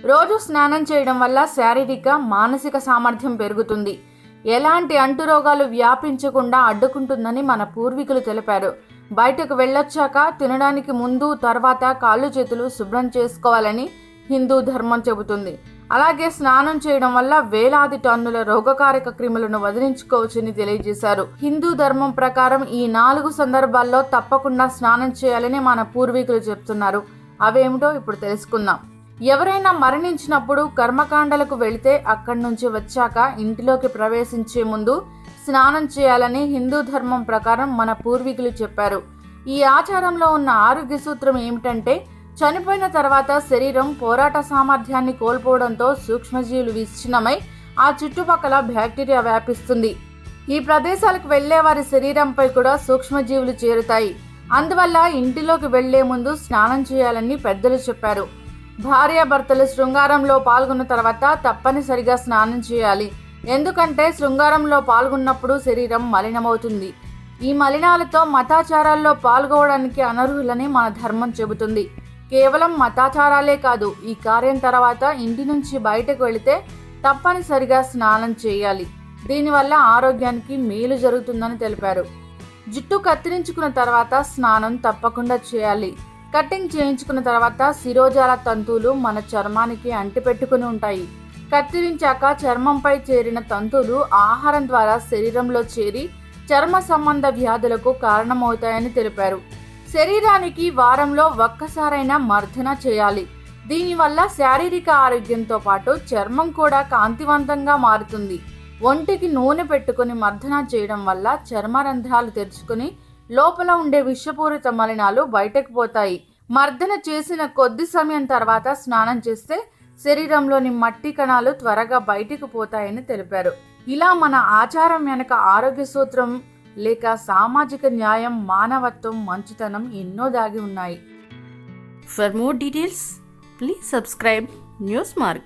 రోజు స్నానం చేయడం వల్ల శారీరక, మానసిక సామర్థ్యం పెరుగుతుంది. ఎలాంటి అంటురోగాలు వ్యాపించకుండా అడ్డుకుంటుందని మన పూర్వీకులు తెలిపారు. బయటకు వెళ్ళొచ్చాక తినడానికి ముందు, తర్వాత కాళ్ళు చేతులు శుభ్రం చేసుకోవాలని హిందూ ధర్మం చెబుతుంది. అలాగే స్నానం చేయడం వల్ల వేలాది టన్నుల రోగకారక క్రిములను వదిలించుకోవచ్చని తెలియజేశారు. హిందూ ధర్మం ప్రకారం ఈ 4 సందర్భాల్లో తప్పకుండా స్నానం చేయాలని మన పూర్వీకులు చెప్తున్నారు. అవేమిటో ఇప్పుడు తెలుసుకుందాం. ఎవరైనా మరణించినప్పుడు కర్మకాండలకు వెళితే అక్కడి నుంచి వచ్చాక ఇంటిలోకి ప్రవేశించే ముందు స్నానం చేయాలని హిందూ ధర్మం ప్రకారం మన పూర్వీకులు చెప్పారు. ఈ ఆచారంలో ఉన్న ఆరోగ్య సూత్రం ఏమిటంటే, చనిపోయిన తర్వాత శరీరం పోరాట సామర్థ్యాన్ని కోల్పోవడంతో సూక్ష్మజీవులు విచ్ఛిన్నమై ఆ చుట్టుపక్కల బ్యాక్టీరియా వ్యాపిస్తుంది. ఈ ప్రదేశాలకు వెళ్లే వారి శరీరంపై కూడా సూక్ష్మజీవులు చేరుతాయి. అందువల్ల ఇంటిలోకి వెళ్లే ముందు స్నానం చేయాలని పెద్దలు చెప్పారు. భార్యాభర్తలు శృంగారంలో పాల్గొన్న తర్వాత తప్పనిసరిగా స్నానం చేయాలి. ఎందుకంటే శృంగారంలో పాల్గొన్నప్పుడు శరీరం మలినమవుతుంది. ఈ మలినాలతో మతాచారాల్లో పాల్గొనడానికి అనర్హులని మన ధర్మం చెబుతుంది. కేవలం మతాచారాలే కాదు, ఈ కార్యం తర్వాత ఇంటి నుంచి బయటకు వెళితే తప్పనిసరిగా స్నానం చేయాలి. దీనివల్ల ఆరోగ్యానికి మేలు జరుగుతుందని తెలిపారు. జుట్టు కత్తిరించుకున్న తర్వాత స్నానం తప్పకుండా చేయాలి. కటింగ్ చేయించుకున్న తర్వాత శిరోజాల తంతువులు మన చర్మానికి అంటిపెట్టుకుని ఉంటాయి. కత్తిరించాక చర్మంపై చేరిన తంతువులు ఆహారం ద్వారా శరీరంలో చేరి చర్మ సంబంధ వ్యాధులకు కారణమవుతాయని తెలిపారు. శరీరానికి వారంలో ఒక్కసారైనా మర్దన చేయాలి. దీనివల్ల శారీరక ఆరోగ్యంతో పాటు చర్మం కూడా కాంతివంతంగా మారుతుంది. ఒంటికి నూనె పెట్టుకుని మర్దన చేయడం వల్ల చర్మరంధ్రాలు తెరుచుకుని లోపల ఉండే విషపూరిత మలినాలు బయటకు పోతాయి. మర్దన చేసిన కొద్ది సమయం తర్వాత స్నానం చేస్తే శరీరంలోని మట్టి కణాలు త్వరగా బయటకు పోతాయని తెలిపారు. ఇలా మన ఆచారం వెనక ఆరోగ్య సూత్రం లేక సామాజిక న్యాయం, మానవత్వం, మంచితనం ఎన్నో దాగి ఉన్నాయి. For more details, please subscribe Newsmark.